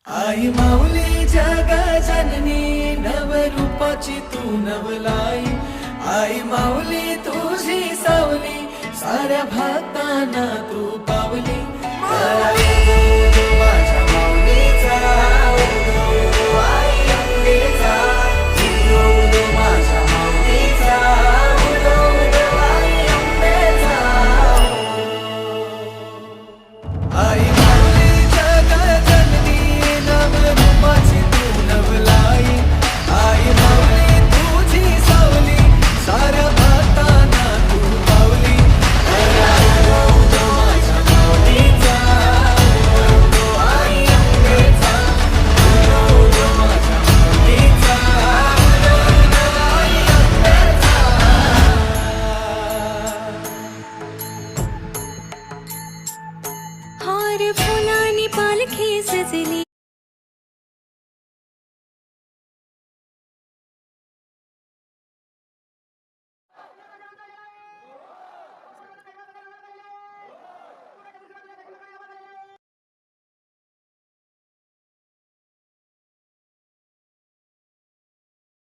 आई माऊली जग जननी नवरूपाची तू नवलाई. आई माऊली तुझी सावली साऱ्या भक्तांना तू पावली.